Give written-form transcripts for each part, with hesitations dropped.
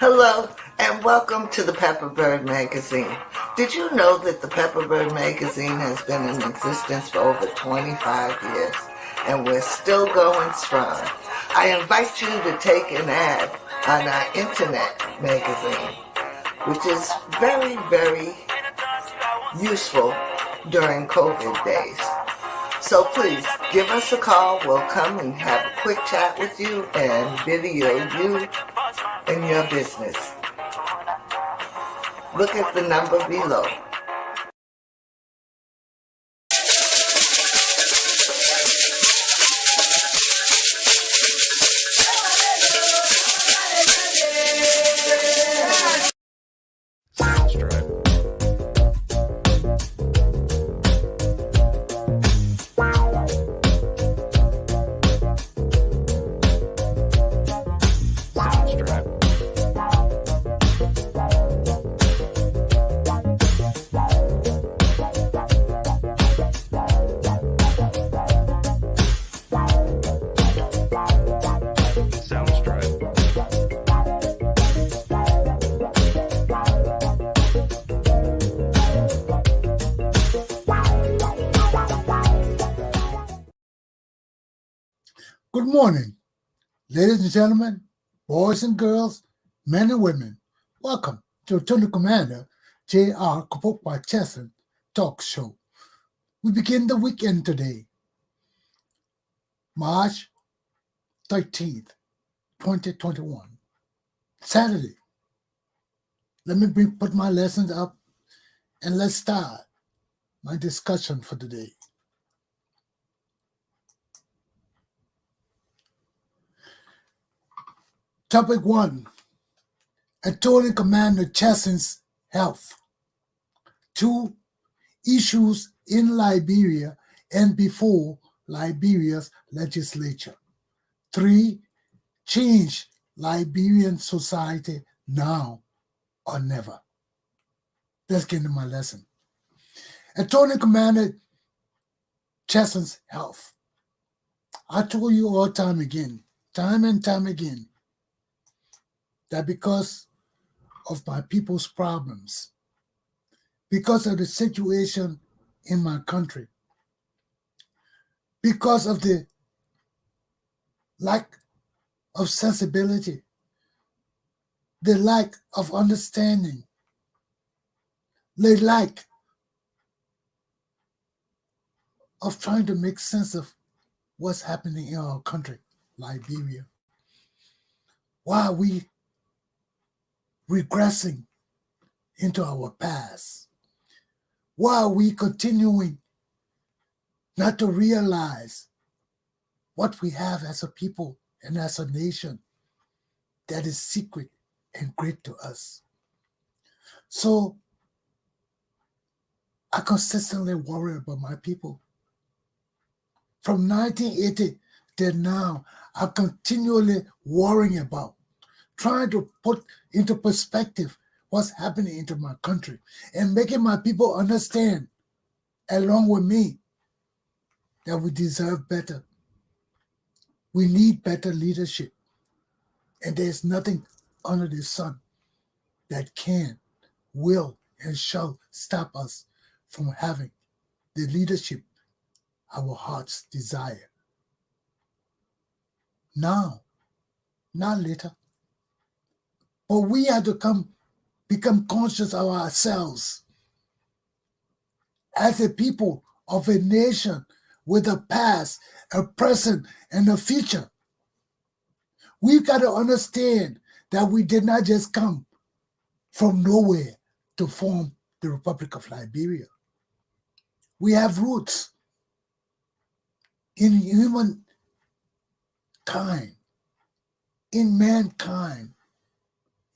Hello, and welcome to the Pepperbird Magazine. Did you know that the Pepperbird Magazine has been in existence for over 25 years, and we're still going strong? I invite you to take an ad on our internet magazine, which is very, very useful during COVID days. So please, give us a call. We'll come and have a quick chat with you and video you and your business. Look at the number below. Good morning, ladies and gentlemen, boys and girls, men and women. Welcome to Lieutenant Commander Galpohkpa Chesson Talk Show. We begin the weekend today, March 13th, 2021, Saturday. Let me put my lessons up and let's start my discussion for today. Topic 1, Lieutenant Commander Chesson's health. 2, issues in Liberia and before Liberia's legislature. 3, change Liberian society now or never. Let's get into my lesson. Lieutenant Commander Chesson's health. I told you all time and time again, that because of my people's problems, because of the situation in my country, because of the lack of sensibility, the lack of understanding, the lack of trying to make sense of what's happening in our country, Liberia. Why are we regressing into our past? Why are we continuing not to realize what we have as a people and as a nation that is secret and great to us? So I consistently worry about my people. From 1980 to now, I'm continually worrying about, trying to put into perspective what's happening into my country and making my people understand, along with me, that we deserve better. We need better leadership. And there's nothing under the sun that can, will, and shall stop us from having the leadership our hearts desire. Now, not later. But we have to become conscious of ourselves as a people of a nation with a past, a present, and a future. We've got to understand that we did not just come from nowhere to form the Republic of Liberia. We have roots in humankind, in mankind,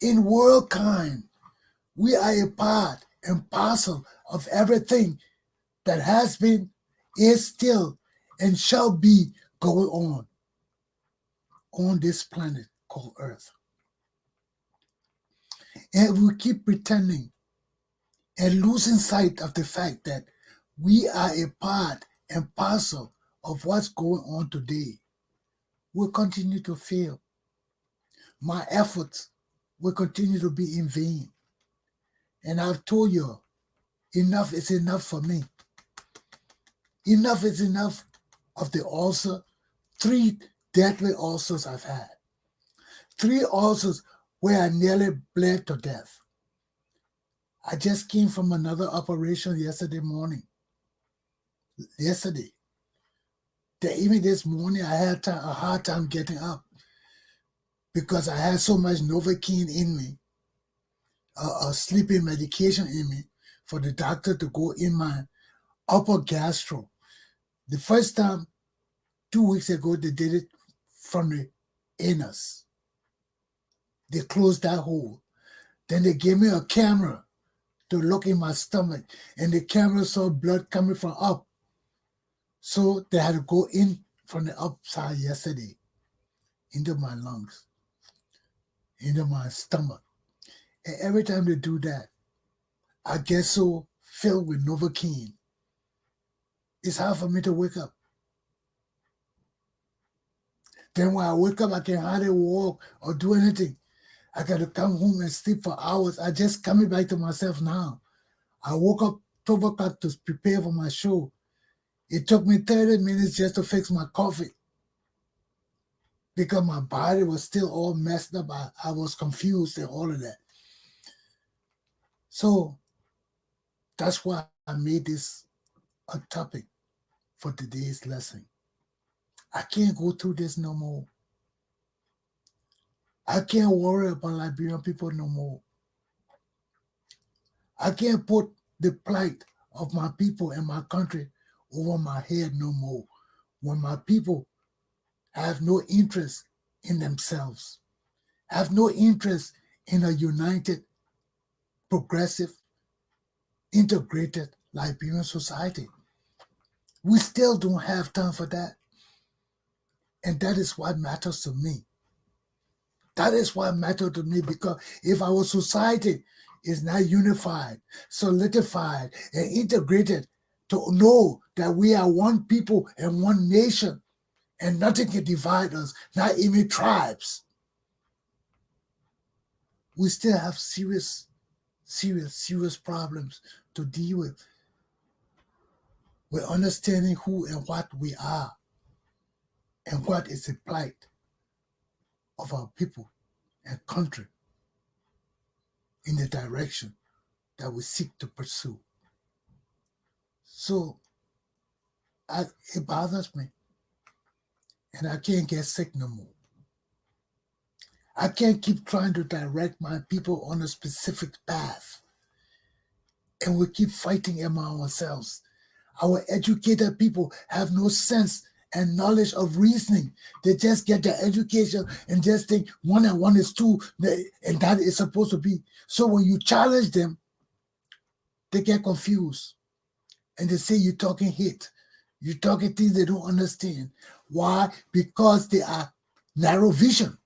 in worldkind. We are a part and parcel of everything that has been, is still, and shall be going on this planet called Earth. And we keep pretending and losing sight of the fact that we are a part and parcel of what's going on today. We'll continue to fail. My efforts will continue to be in vain. And I've told you, enough is enough for me. Enough is enough of the ulcer. 3 deadly ulcers I've had. 3 ulcers where I nearly bled to death. I just came from another operation yesterday morning. Yesterday. Even this morning, I had a hard time getting up because I had so much Novocaine in me, a sleeping medication in me, for the doctor to go in my upper gastro. The first time, 2 weeks ago, they did it from the anus. They closed that hole. Then they gave me a camera to look in my stomach, and the camera saw blood coming from up. So they had to go in from the upside yesterday into my lungs, into my stomach. And every time they do that, I get so filled with Novocaine. It's hard for me to wake up. Then when I wake up, I can hardly walk or do anything. I got to come home and sleep for hours. I just coming back to myself now. I woke up 12 o'clock to prepare for my show. It took me 30 minutes just to fix my coffee because my body was still all messed up. I was confused and all of that. So that's why I made this a topic for today's lesson. I can't go through this no more. I can't worry about Liberian people no more. I can't put the plight of my people and my country over my head no more when my people have no interest in themselves, have no interest in a united, progressive, integrated Liberian society. We still don't have time for that. And that is what matters to me. That is what matters to me, because if our society is not unified, solidified, and integrated to know that we are one people and one nation, and nothing can divide us, not even tribes, we still have serious problems to deal with. We're understanding who and what we are and what is the plight of our people and country in the direction that we seek to pursue. So it bothers me, and I can't get sick no more. I can't keep trying to direct my people on a specific path, and we keep fighting among ourselves. Our educated people have no sense and knowledge of reasoning. They just get their education and just think 1 and 1 is 2, and that is supposed to be. So when you challenge them, they get confused, and they say you're talking hate. You're talking things they don't understand. Why? Because they are narrow vision.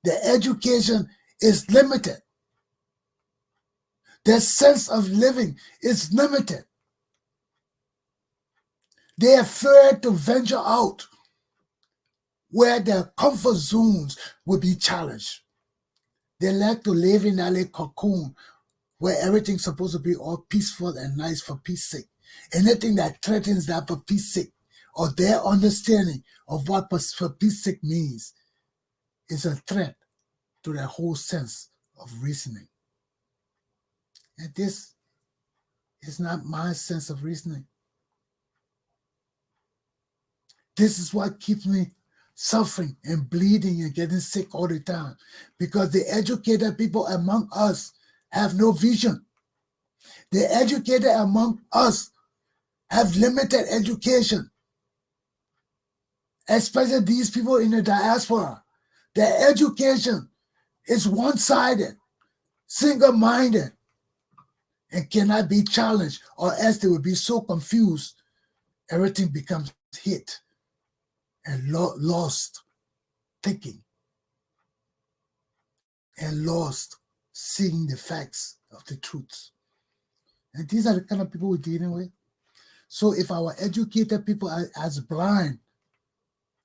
Their education is limited. Their sense of living is limited. They are afraid to venture out where their comfort zones will be challenged. They like to live in a cocoon where everything's supposed to be all peaceful and nice for peace sake. Anything that threatens that for peace sake, or their understanding of what for peace sake means, is a threat to their whole sense of reasoning. And this is not my sense of reasoning. This is what keeps me suffering and bleeding and getting sick all the time, because the educated people among us have no vision. The educated among us have limited education, especially these people in the diaspora. Their education is one-sided, single-minded, and cannot be challenged, or else they will be so confused, everything becomes hit and lost thinking and lost seeing the facts of the truths. And these are the kind of people we're dealing with. So if our educated people are as blind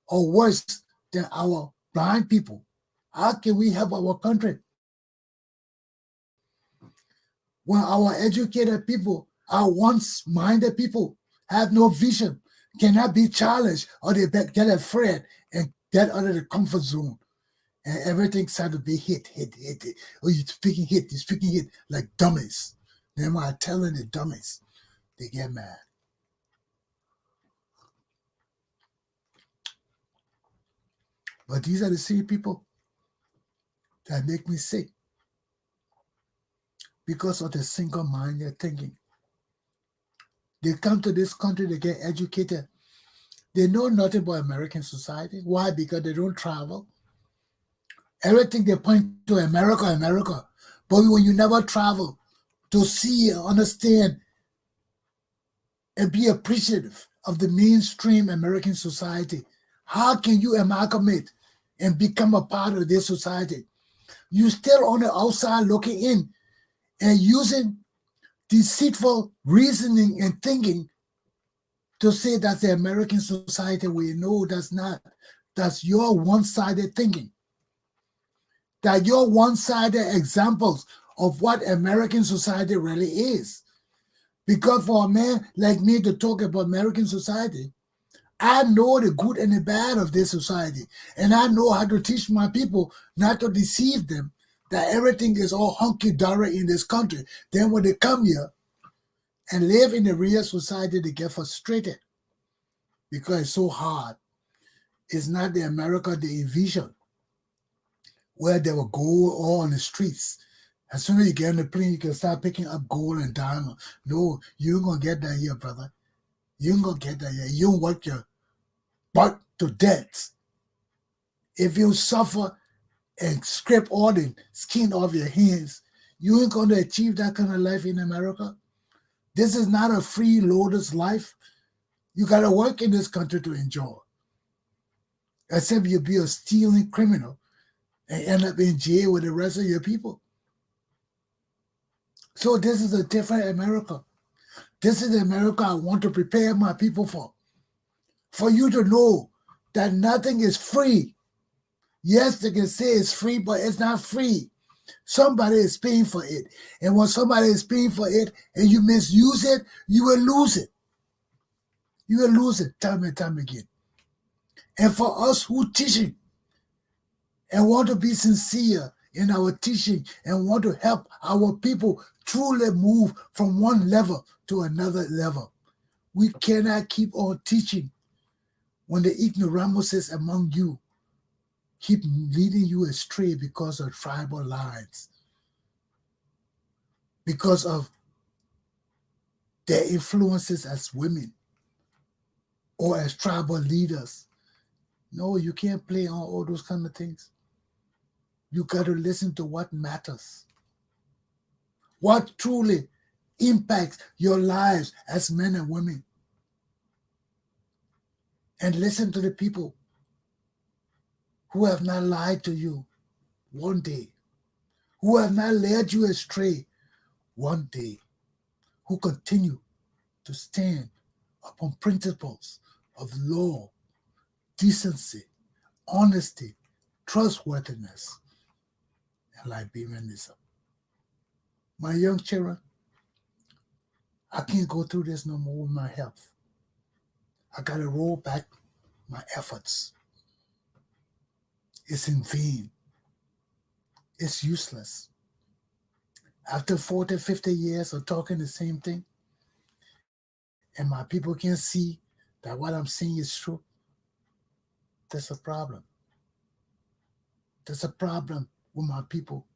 or worse than our blind people, How can we help our country when our educated people, our once-minded people, have no vision, cannot be challenged, or they get afraid and get out of the comfort zone, and everything starts to be hit. Oh, you're speaking hit, like dummies. Then when I tell them the dummies, they get mad. But these are the same people that make me sick because of the single-minded thinking. They come to this country, they get educated. They know nothing about American society. Why? Because they don't travel. Everything they point to America, America. But when you never travel to see, understand, and be appreciative of the mainstream American society, how can you amalgamate and become a part of this society? You still on the outside looking in and using deceitful reasoning and thinking to say that's the American society. We know that's not. That's your one-sided thinking. That your one-sided examples of what American society really is. Because for a man like me to talk about American society, I know the good and the bad of this society. And I know how to teach my people not to deceive them, that everything is all hunky-dory in this country. Then when they come here and live in the real society, they get frustrated because it's so hard. It's not the America they envision, where they will go all on the streets. As soon as you get on the plane, you can start picking up gold and diamond. No, you ain't gonna get that here, brother. You ain't gonna get that here. You don't work your butt to death. If you suffer and scrape all the skin off your hands, you ain't gonna achieve that kind of life in America. This is not a free loader's life. You gotta work in this country to enjoy. Except you be a stealing criminal and end up in jail with the rest of your people. So this is a different America. This is the America I want to prepare my people for. For you to know that nothing is free. Yes, they can say it's free, but it's not free. Somebody is paying for it. And when somebody is paying for it and you misuse it, you will lose it. You will lose it time and time again. And for us who teaching and want to be sincere in our teaching and want to help our people truly move from one level to another level, we cannot keep on teaching when the ignoramuses among you keep leading you astray because of tribal lines, because of their influences as women or as tribal leaders. No, you can't play on all those kind of things. You got to listen to what matters, what truly impacts your lives as men and women. And listen to the people who have not lied to you one day, who have not led you astray one day, who continue to stand upon principles of law, decency, honesty, trustworthiness, and Liberianism. My young children, I can't go through this no more with my health. I got to roll back my efforts. It's in vain. It's useless. After 40, 50 years of talking the same thing, and my people can see that what I'm saying is true, there's a problem. There's a problem with my people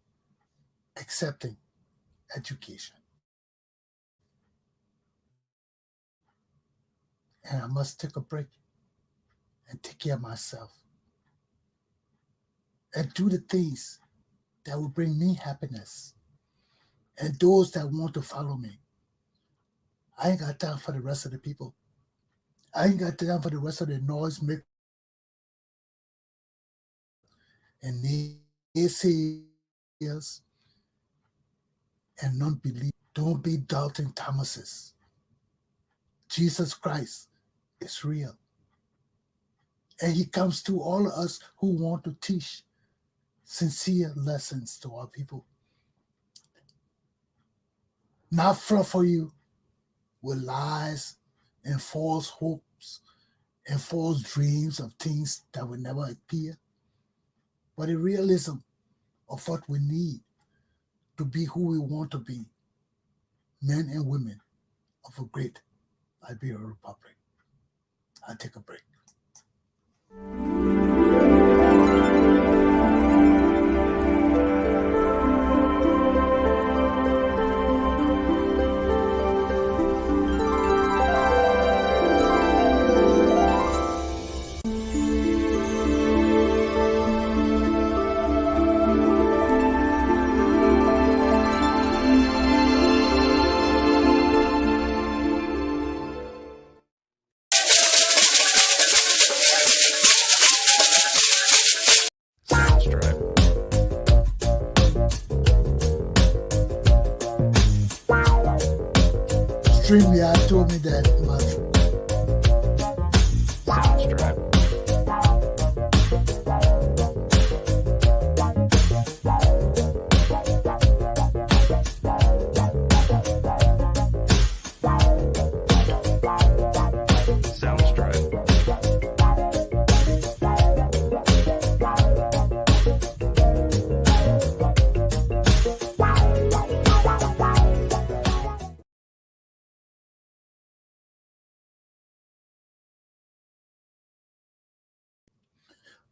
accepting education. And I must take a break and take care of myself and do the things that will bring me happiness and those that want to follow me. I ain't got time for the rest of the people. I ain't got time for the rest of the noisemaker and naysayers and non-believers. Don't be doubting Thomases. Jesus Christ is real. And he comes to all of us who want to teach sincere lessons to our people. Not fluff for you with lies and false hopes and false dreams of things that will never appear, but a realism of what we need to be who we want to be, men and women of a great Liberian Republic. I'll take a break. StreamYard told me that my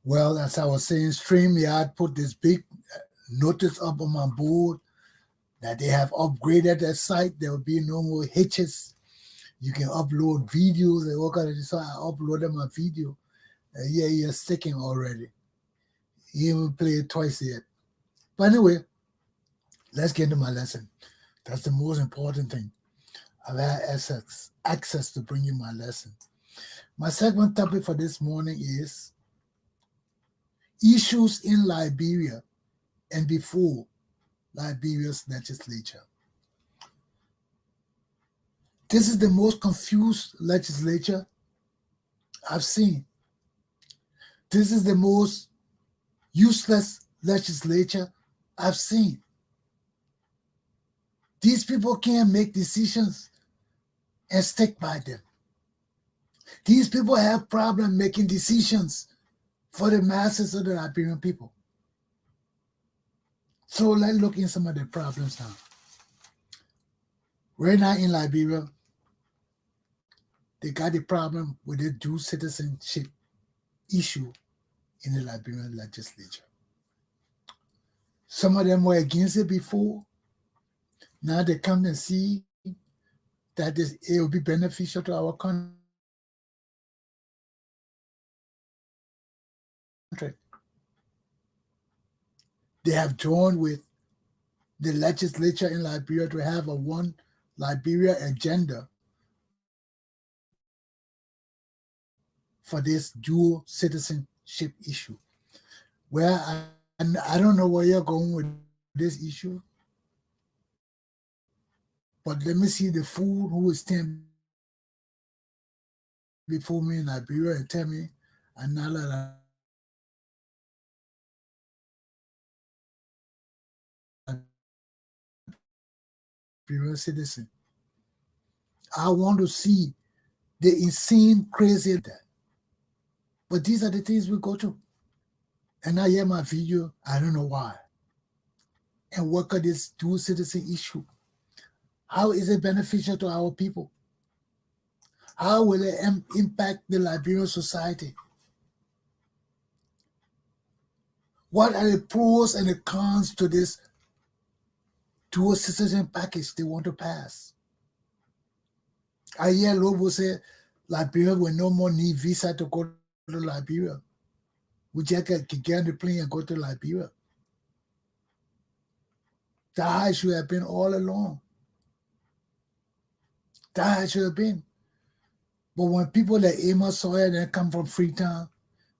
Well, as I was saying, StreamYard put this big notice up on my board that they have upgraded their site. There will be no more hitches. You can upload videos and all kinds of stuff. I uploaded my video. Yeah, you're sticking already. You haven't played it twice yet. But anyway, let's get into my lesson. That's the most important thing. I've had access to bring you my lesson. My second topic for this morning is issues in Liberia and before Liberia's legislature. This is the most confused legislature I've seen. This is the most useless legislature I've seen. These people can't make decisions and stick by them. These people have problem making decisions for the masses of the Liberian people. So let's look in some of the problems now. Right now in Liberia, they got a problem with the dual citizenship issue in the Liberian legislature. Some of them were against it before. Now they come and see that it will be beneficial to our country. They have joined with the legislature in Liberia to have a one Liberia agenda for this dual citizenship issue. Well, I don't know where you're going with this issue, but let me see the fool who is standing before me in Liberia and tell me another Liberian citizen. I want to see the insane, crazy that. But these are the things we go through. And I hear my video, I don't know why. And what could this dual citizen issue? How is it beneficial to our people? How will it impact the Liberian society? What are the pros and the cons to this dual citizen package they want to pass? I hear Lobo say Liberia will no more need visa to go to Liberia. We just can get on the plane and go to Liberia. That should have been all along. That should have been. But when people like Amos Sawyer that come from Freetown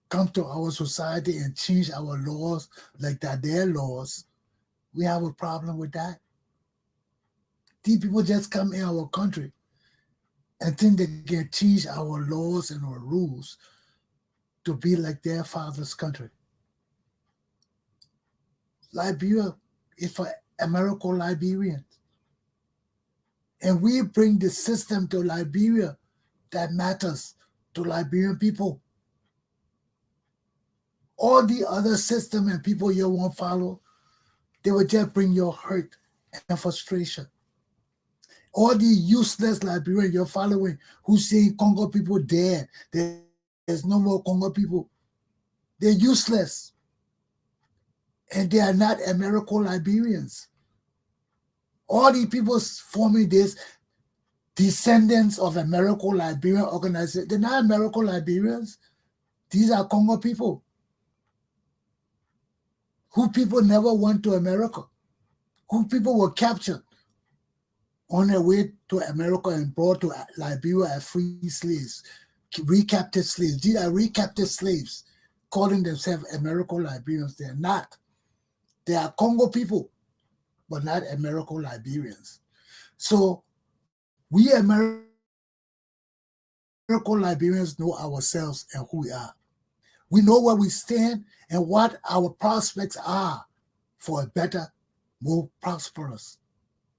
come to our society and change our laws like that, their laws, we have a problem with that. These people just come in our country and think they can change our laws and our rules to be like their father's country. Liberia is for American Liberians. And we bring the system to Liberia that matters to Liberian people. All the other system and people you won't follow, they will just bring your hurt and frustration. All the useless Liberian you're following who say Congo people dead, there's no more Congo people. They're useless. And they are not American Liberians. All the people forming this descendants of American Liberian organization, they're not American Liberians. These are Congo people who people never went to America, who people were captured on their way to America and brought to Liberia as free slaves, recaptured slaves. These are recaptured slaves calling themselves American Liberians. They're not. They are Congo people, but not American Liberians. So we American Liberians know ourselves and who we are. We know where we stand and what our prospects are for a better, more prosperous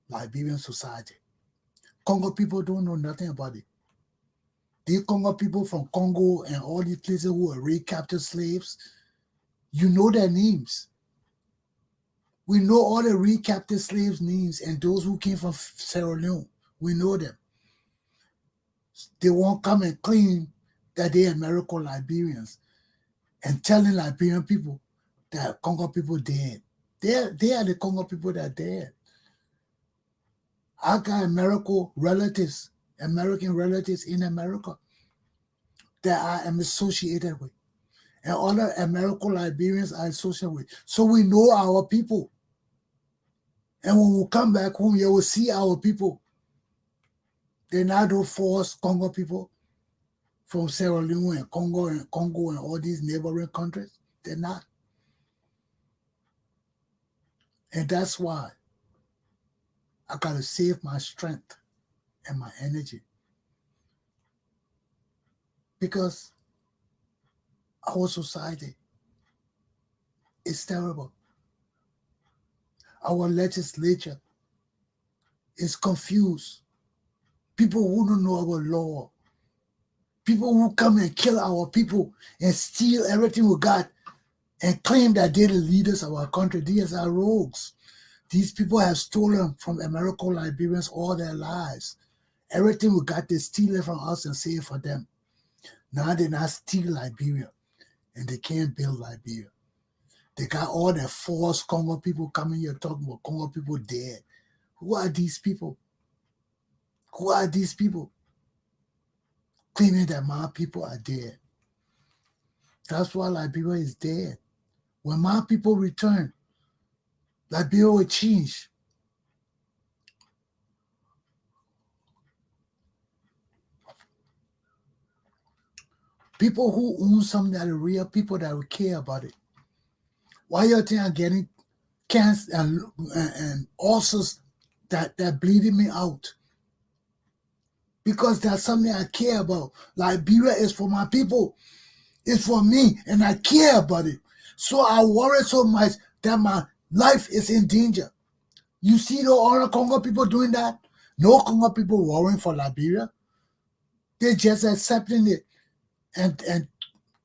Liberian society. Congo people don't know nothing about it. The Congo people from Congo and all these places who are recaptured slaves, you know their names. We know all the recaptured slaves' names and those who came from Sierra Leone. We know them. They won't come and claim that they're American Liberians and telling Liberian people that Congo people dead. They are the Congo people that are dead. I got American relatives in America that I am associated with. And other American Liberians are associated with. So we know our people. And when we come back home, you will see our people. They're not those forced Congo people from Sierra Leone and Congo and all these neighboring countries. They're not. And that's why I got to save my strength and my energy. Because our society is terrible. Our legislature is confused. People who don't know our law. People who come and kill our people and steal everything we got and claim that they're the leaders of our country. These are rogues. These people have stolen from American Liberians all their lives. Everything we got, they steal it from us and save it for them. Now they not steal Liberia and they can't build Liberia. They got all the false Congo people coming here talking about Congo people dead. Who are these people? Who are these people? Claiming that my people are dead. That's why Liberia is dead. When my people return, Liberia will change. People who own something that are real, people that will care about it. Why you think I'm getting cancer and ulcers that bleeding me out? Because that's something I care about. Liberia is for my people. It's for me, and I care about it. So I worry so much that my life is in danger. You see the other Congo people doing that? No Congo people worrying for Liberia. They're just accepting it and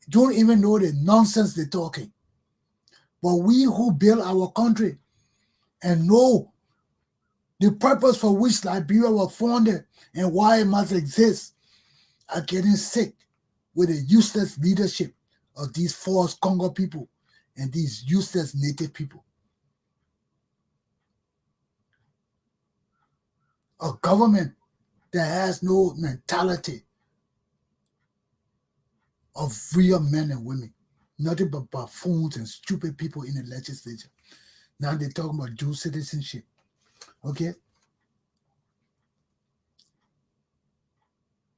don't even know the nonsense they're talking. But we who build our country and know the purpose for which Liberia was founded and why it must exist are getting sick with the useless leadership of these false Congo people and these useless native people. A government that has no mentality of real men and women, nothing but buffoons and stupid people in the legislature. Now they're talking about dual citizenship. Okay?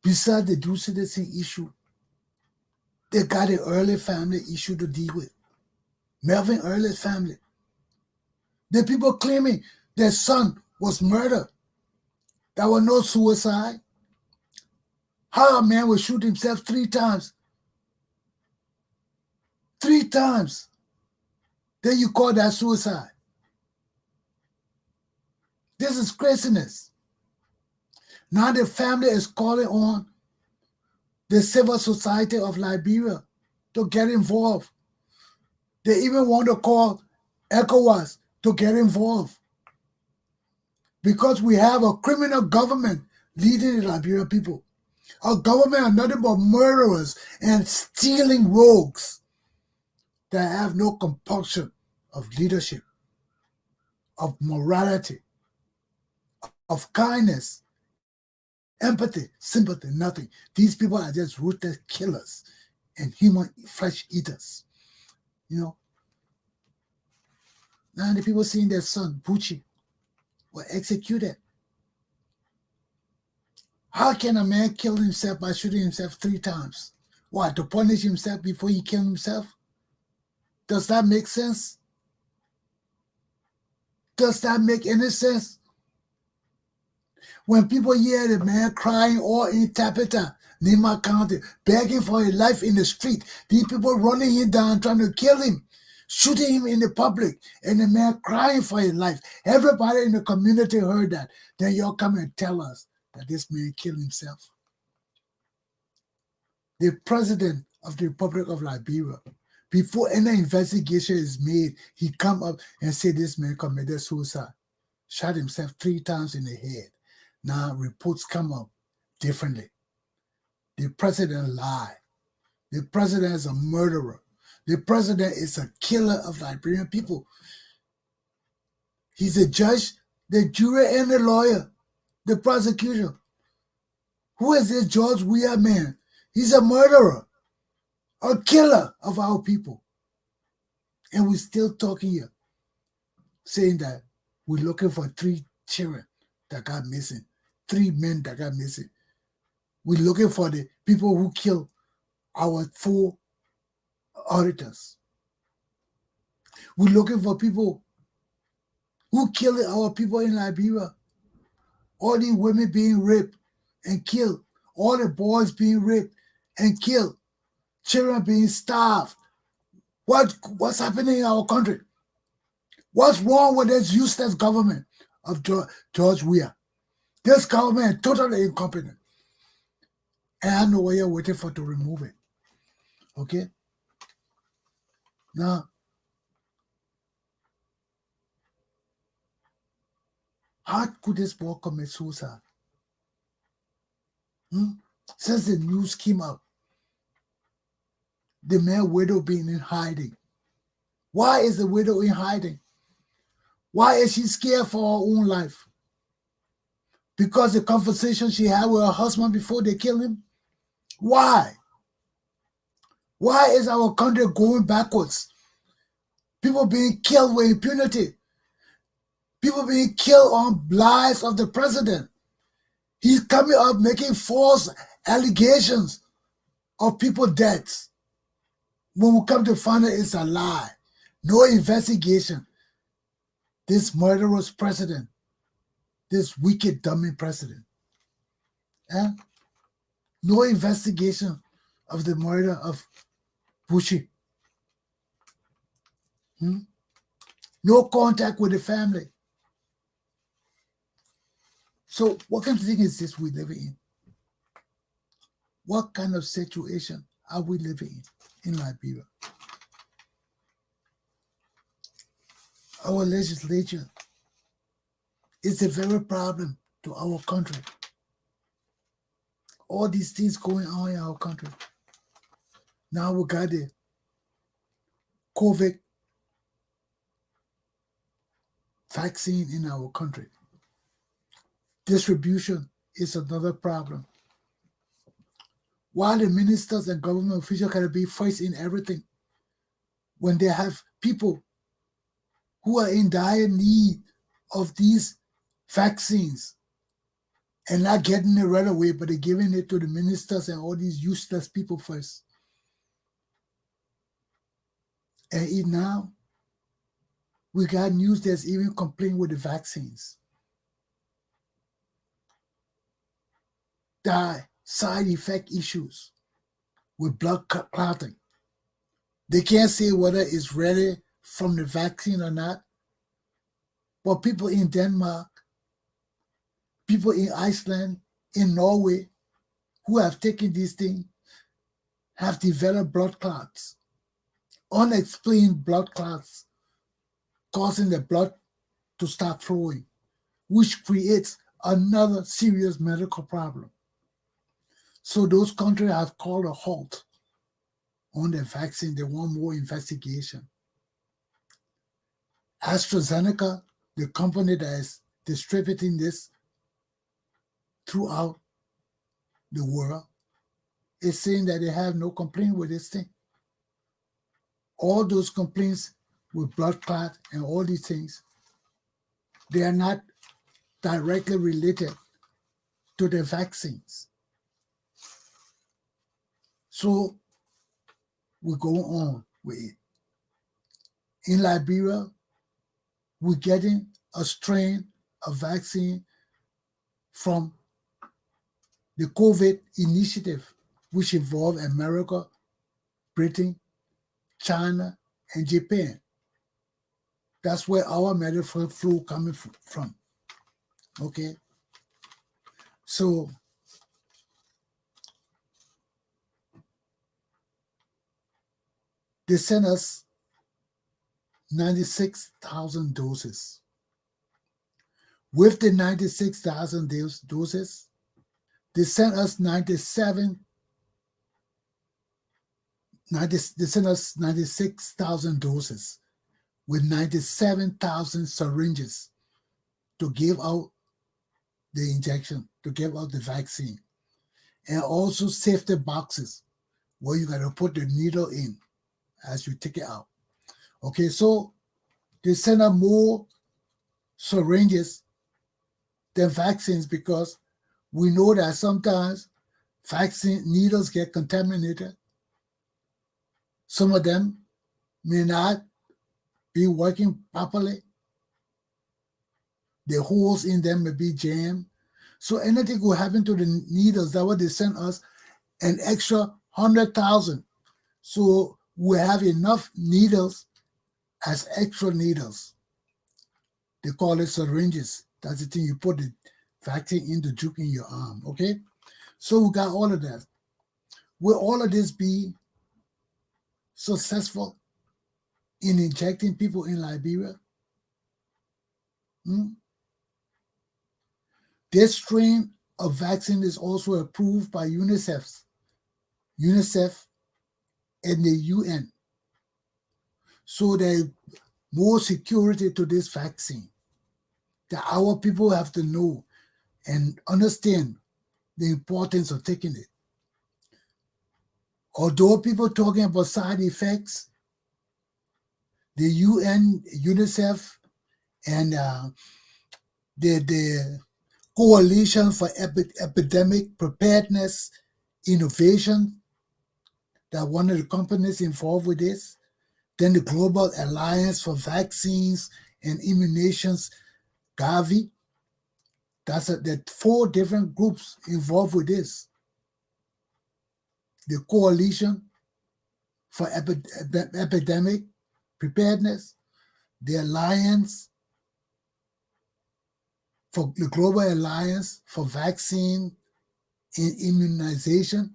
Besides the dual citizen issue, they got an early family issue to deal with. Melvin Early's family. The people claiming their son was murdered. There was no suicide. How a man would shoot himself 3 times? 3 times. Then you call that suicide. This is craziness. Now the family is calling on the civil society of Liberia to get involved. They even want to call ECOWAS to get involved. Because we have a criminal government leading the Liberian people. A government of nothing but murderers and stealing rogues that have no compulsion of leadership, of morality, of kindness, empathy, sympathy, nothing. These people are just ruthless killers and human flesh eaters. You know? Now the people seeing their son, Bucci, were executed. How can a man kill himself by shooting himself 3 times? What, to punish himself before he killed himself? Does that make sense? Does that make any sense? When people hear the man crying all in Tapeta, Nima County, begging for his life in the street, these people running him down, trying to kill him, shooting him in the public, and the man crying for his life. Everybody in the community heard that. Then y'all come and tell us that this man killed himself. The president of the Republic of Liberia, before any investigation is made, he come up and say this man committed suicide, shot himself 3 times in the head. Now reports come up differently. The president lied. The president is a murderer. The president is a killer of Liberian people. He's a judge, the jury, and the lawyer, the prosecutor. Who is this George Weah man? He's a murderer, a killer of our people. And we're still talking here, saying that we're looking for 3 children that got missing, 3 men that got missing. We're looking for the people who killed our 4 auditors. We're looking for people who killed our people in Liberia. All these women being raped and killed. All the boys being raped and killed. Children being starved. What's happening in our country? What's wrong with this useless government of George Weah? This government is totally incompetent. And I know what you're waiting for to remove it. Okay? Now, how could this boy commit suicide? Since the news came out, the man widow being in hiding. Why is the widow in hiding? Why is she scared for her own life? Because the conversation she had with her husband before they killed him? Why? Why is our country going backwards? People being killed with impunity. People being killed on lies of the president. He's coming up making false allegations of people's deaths. When we come to find out it's a lie. No investigation. This murderous president. This wicked, dummy president. No investigation of the murder of Bucci. No contact with the family. So what kind of thing is this we living in? What kind of situation are we living in Liberia? Our legislature is the very problem to our country. All these things going on in our country. Now we got the COVID vaccine in our country. Distribution is another problem. Why the ministers and government officials can be first in everything when they have people who are in dire need of these vaccines and not getting it right away, but they're giving it to the ministers and all these useless people first. And now we got news that's even complaining with the vaccines. The side effect issues with blood clotting. They can't say whether it's ready from the vaccine or not. But people in Denmark, people in Iceland, in Norway, who have taken these things, have developed blood clots, unexplained blood clots, causing the blood to start flowing, which creates another serious medical problem. So those countries have called a halt on the vaccine. They want more investigation. AstraZeneca, the company that is distributing this throughout the world, is saying that they have no complaint with this thing. All those complaints with blood clot and all these things, they are not directly related to the vaccines. So we go on with it. In Liberia, we're getting a strain of vaccine from the COVID initiative, which involved America, Britain, China, and Japan. That's where our medical flu coming from. Okay? So they sent us 96,000 doses. With the 96,000 doses, they sent us 96,000 doses with 97,000 syringes to give out the injection, to give out the vaccine, and also safety boxes where you got to put the needle in as you take it out. Okay, so they send out more syringes than vaccines because we know that sometimes vaccine needles get contaminated. Some of them may not be working properly. The holes in them may be jammed. So anything could happen to the needles. That's why they sent us an extra 100,000. So we have enough needles as extra needles. They call it syringes. That's the thing you put the vaccine in the juke in your arm, okay? So we got all of that. Will all of this be successful in injecting people in Liberia? This strain of vaccine is also approved by UNICEF and the UN. So there's more security to this vaccine that our people have to know and understand the importance of taking it. Although people talking about side effects, the UN, UNICEF, and the Coalition for Epidemic Preparedness Innovation, that one of the companies involved with this, then the Global Alliance for Vaccines and Immunizations, Gavi. There 4 different groups involved with this. The Coalition for Epidemic Preparedness, the Alliance for the Global Alliance for Vaccine and Immunization.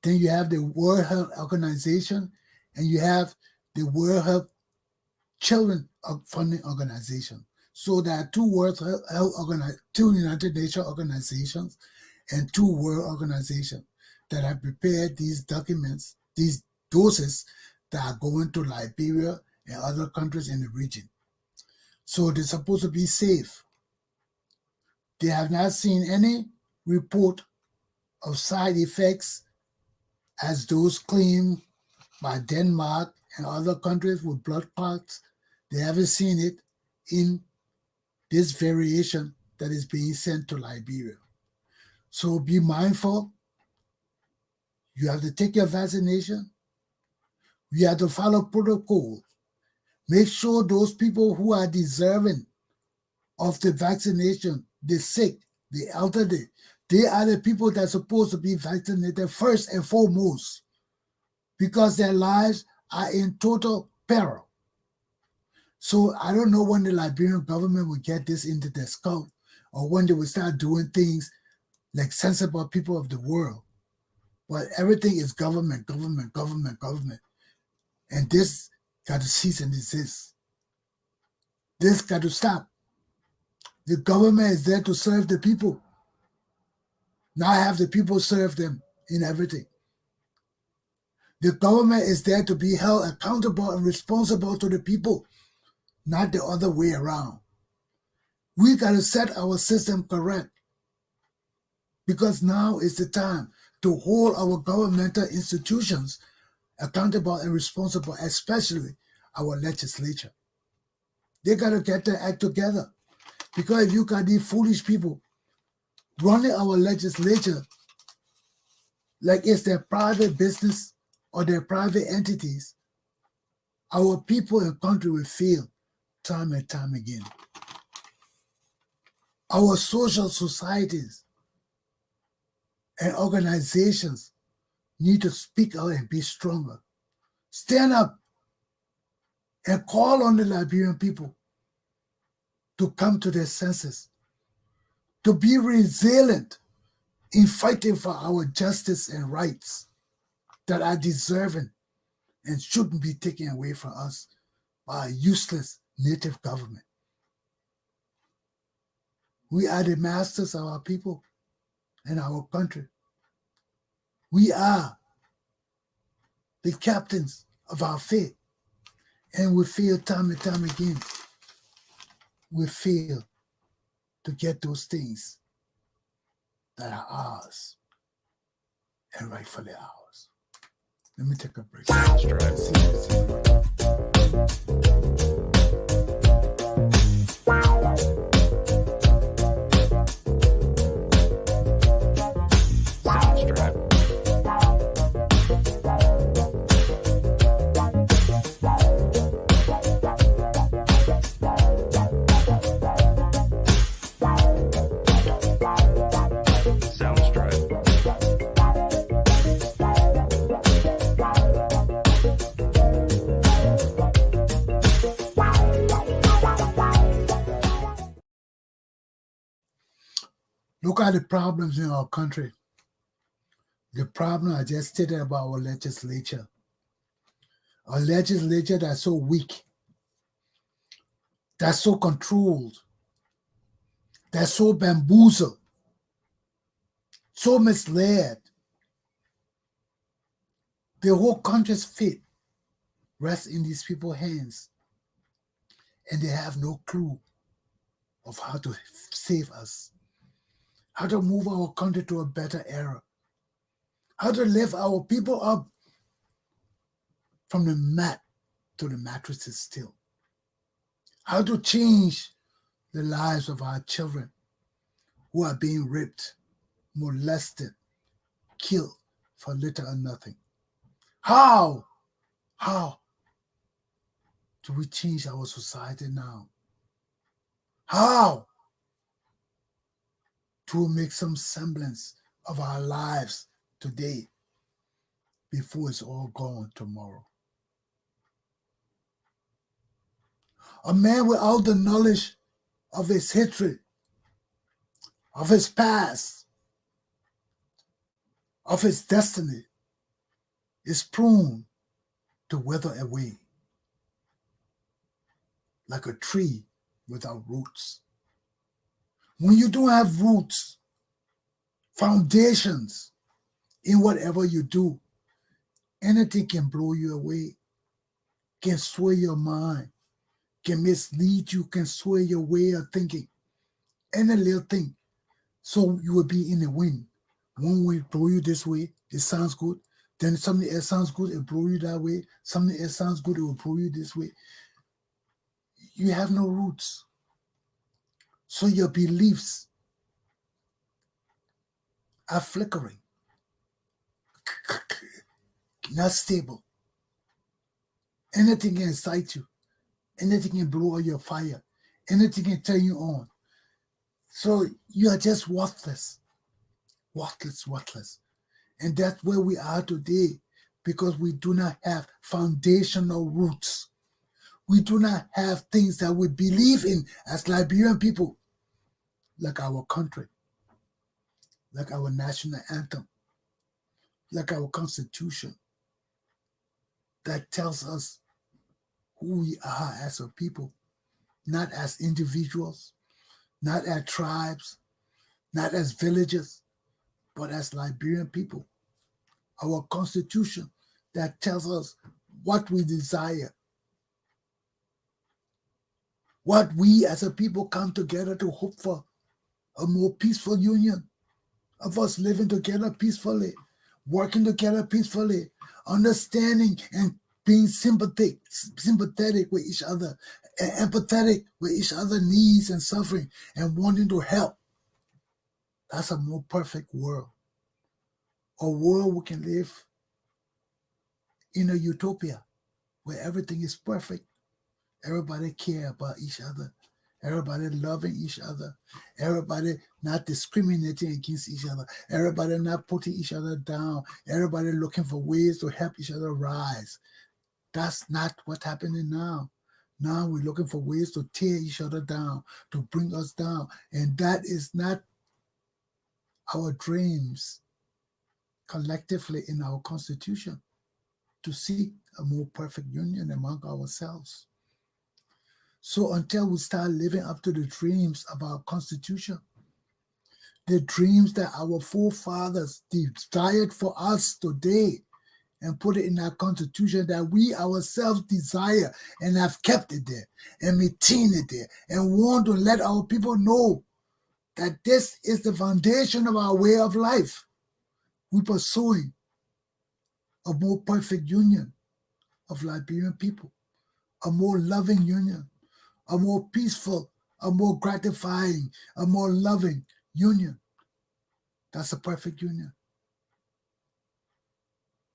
Then you have the World Health Organization, and you have the World Health Children Funding Organization. So there are 2 World Health Organizations, 2 United Nations organizations, and 2 world organizations that have prepared these documents, these doses that are going to Liberia and other countries in the region. So they're supposed to be safe. They have not seen any report of side effects as those claimed by Denmark and other countries with blood clots. They haven't seen it in this variation that is being sent to Liberia. So be mindful. You have to take your vaccination. You have to follow protocol. Make sure those people who are deserving of the vaccination, the sick, the elderly, they are the people that are supposed to be vaccinated first and foremost, because their lives are in total peril. So I don't know when the Liberian government will get this into their skull, or when they will start doing things like sensible people of the world. But everything is government, government, government, government. And this got to cease and desist. This got to stop. The government is there to serve the people, not have the people serve them in everything. The government is there to be held accountable and responsible to the people, not the other way around. We got to set our system correct, because now is the time to hold our governmental institutions accountable and responsible, especially our legislature. They got to get their act together, because if you got these foolish people running our legislature like it's their private business or their private entities, our people and country will fail time and time again. Our social societies and organizations need to speak out and be stronger. Stand up and call on the Liberian people to come to their senses, to be resilient in fighting for our justice and rights that are deserving and shouldn't be taken away from us by a useless native government. We are the masters of our people and our country. We are the captains of our fate, and we fail time and time again. We fail to get those things that are ours and rightfully ours. Let me take a break. Look at the problems in our country. The problem I just stated about our legislature. A legislature that's so weak, that's so controlled, that's so bamboozled, so misled. The whole country's fate rests in these people's hands, and they have no clue of how to save us, how to move our country to a better era, how to lift our people up from the mat to the mattresses still, how to change the lives of our children who are being raped, molested, killed for little or nothing. How do we change our society now? How to make some semblance of our lives today before it's all gone tomorrow? A man without the knowledge of his history, of his past, of his destiny, is prone to wither away like a tree without roots. When you don't have roots, foundations in whatever you do, anything can blow you away, can sway your mind, can mislead you, can sway your way of thinking. Any little thing. So you will be in the wind. One way blow you this way, it sounds good. Then something else sounds good, it blow you that way. Something else sounds good, it will blow you this way. You have no roots. So your beliefs are flickering, not stable. Anything can excite you. Anything can blow your fire. Anything can turn you on. So you are just worthless. Worthless. And that's where we are today, because we do not have foundational roots. We do not have things that we believe in as Liberian people, like our country, like our national anthem, like our constitution that tells us who we are as a people, not as individuals, not as tribes, not as villages, but as Liberian people. Our constitution that tells us what we desire, what we as a people come together to hope for, a more peaceful union of us living together peacefully, working together peacefully, understanding and being sympathetic with each other, and empathetic with each other's needs and suffering, and wanting to help. That's a more perfect world. A world we can live in a utopia where everything is perfect. Everybody care about each other. Everybody loving each other. Everybody not discriminating against each other. Everybody not putting each other down. Everybody looking for ways to help each other rise. That's not what's happening now. Now we're looking for ways to tear each other down, to bring us down. And that is not our dreams collectively in our constitution, to seek a more perfect union among ourselves. So until we start living up to the dreams of our constitution, the dreams that our forefathers desired for us today, and put it in our constitution that we ourselves desire and have kept it there and maintain it there and want to let our people know that this is the foundation of our way of life. We're pursuing a more perfect union of Liberian people, a more loving union, a more peaceful, a more gratifying, a more loving union. That's a perfect union.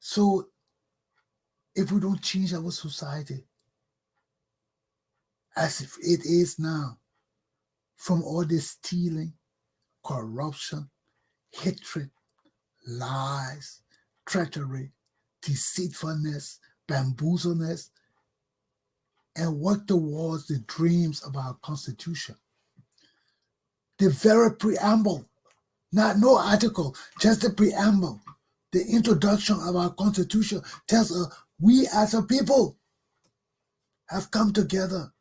So if we don't change our society as if it is now, from all this stealing, corruption, hatred, lies, treachery, deceitfulness, bamboozleness, and work towards the dreams of our constitution. The very preamble, not no article, just the preamble, the introduction of our constitution tells us we as a people have come together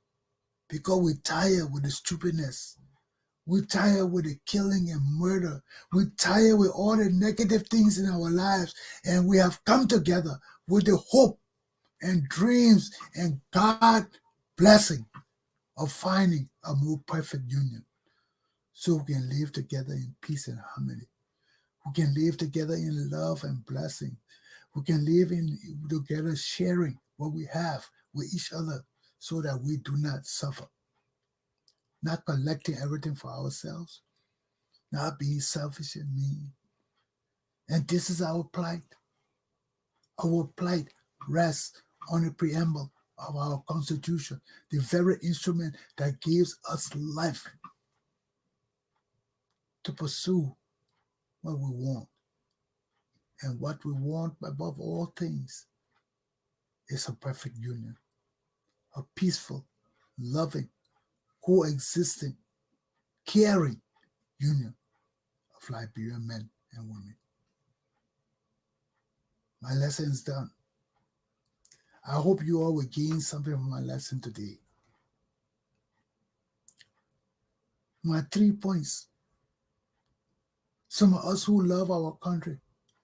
because we're tired with the stupidness. We're tired with the killing and murder. We're tired with all the negative things in our lives. And we have come together with the hope and dreams and God's blessing of finding a more perfect union, so we can live together in peace and harmony. We can live together in love and blessing. We can live together sharing what we have with each other so that we do not suffer. Not collecting everything for ourselves, not being selfish and mean. And this is our plight. Our plight rests on the preamble of our Constitution, the very instrument that gives us life to pursue what we want. And what we want above all things is a perfect union, a peaceful, loving, coexisting, caring union of Liberian men and women. My lesson is done. I hope you all will gain something from my lesson today. My 3 points. Some of us who love our country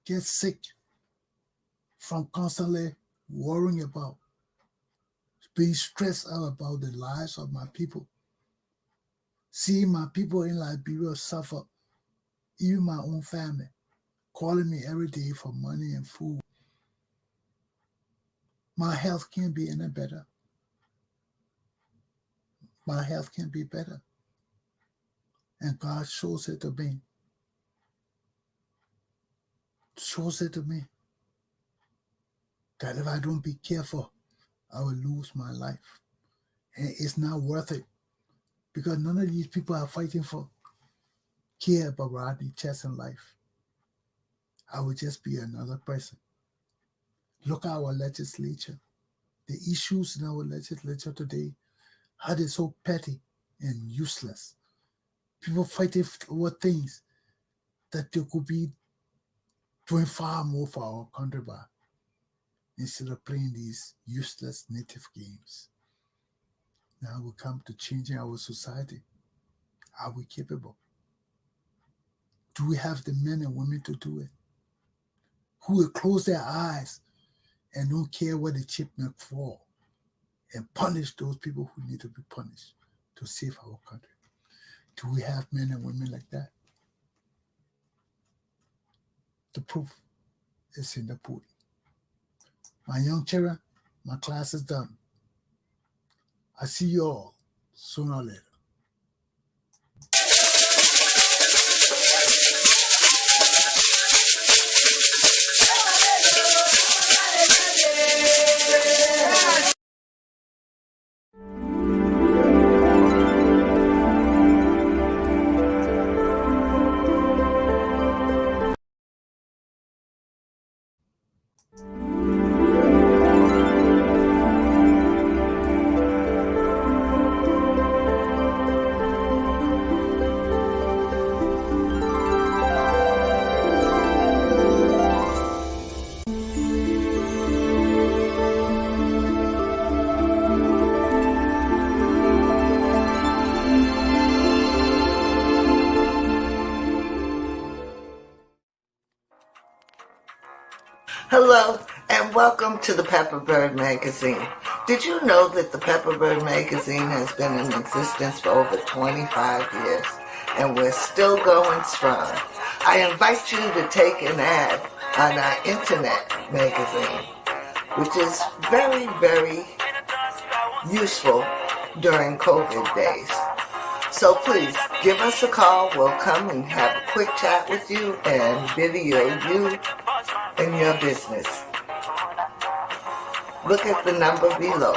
get sick from constantly worrying about, being stressed out about the lives of my people. Seeing my people in Liberia suffer, even my own family, calling me every day for money and food. My health can't be any better. My health can be better. And God shows it to me. Shows it to me that if I don't be careful, I will lose my life. And it's not worth it because none of these people are fighting for care about Rodney Chesson life. I will just be another person. Look at our legislature. The issues in our legislature today, how they're so petty and useless. People fighting over things that they could be doing far more for our country by, instead of playing these useless native games. Now we come to changing our society. Are we capable? Do we have the men and women to do it? Who will close their eyes and don't care where the chip may fall and punish those people who need to be punished to save our country? Do we have men and women like that? The proof is in the pudding. My young children, my class is done. I see you all sooner or later. Hello, and welcome to the Pepper Bird Magazine. Did you know that the Pepper Bird Magazine has been in existence for over 25 years, and we're still going strong? I invite you to take an ad on our internet magazine, which is very, very useful during COVID days. So please, give us a call. We'll come and have a quick chat with you and video you and your business. Look at the number below.